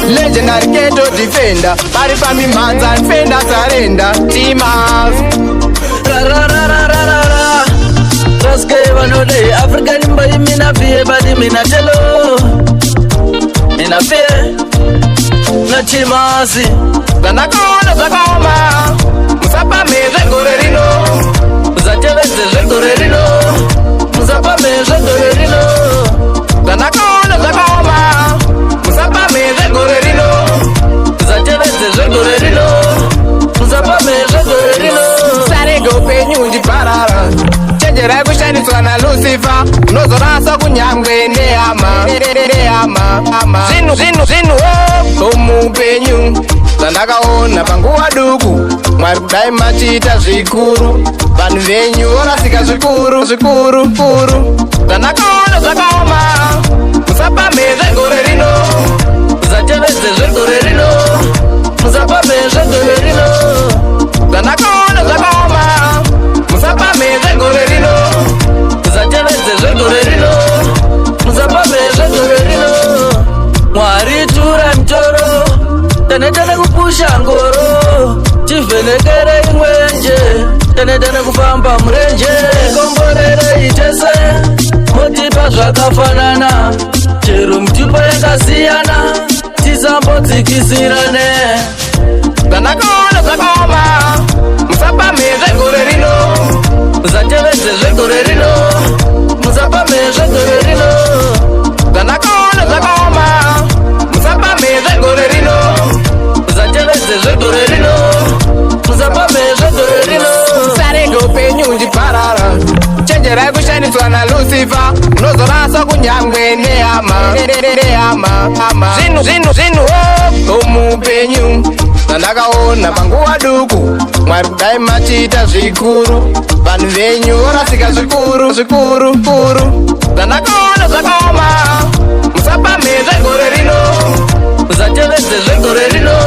Legendary ghetto defender, bari pami manza defender surrender. Timas. Troske vanode African boy mina fear body mina telo. Mina fear. Na chimasi. Zanakona zakoma. Musapa meze gorerino. Zateveze zegorerino. Musapa meze gorerino. Zanakona zakoma. Musapa meze gorerino. Zateveze zegorerino. Musapa meze gorerino. Sarego penyundi parara. Chenjera kushaniswa na Lucifer. Unozorasa kunyangwe nehama. Zinu omupenyu zandakaona panguva duku. Mwari kudai machita zvikuru. Vanhu venyu vorasika zvikuru. Zandakaona zvakaoma. Musapa meze gore rino. Zateveze zvegore rino. Musapa meze gore rino. Zandakaona zvakaoma. Musapa meze gore rino. Zateveze zvegore rino. Musapa meze gore rino. Mwari tura mtoro. Tene kupusha ngoro. Chivhenekere imwenje. Tene kufamba murenje. Komborere itese. Motipa zvakafanana. Chero mutipa yakasiyana. Tisambodzikisirane. Zandakaona zvakaoma. Musapa meze gore rino. Zateveze zvegore rino. Musapa meze gore rino. Zandakaona zvakaoma. Musapa meze gore rino. Zateveze zvegore rino. Musapa meze gore rino. Sarego penyundi parara. Chenjerai kushaniswa na Lucifer. Unozorasa kunyangwe nehama. Zinu omupenyu zandakaona panguva duku. Mwari kudai machita zvikuru. Vanhu venyu vorasika zvikuru. Zandakaona zvakaoma. Musapa meze gore rino. Zateveze zvegore rino.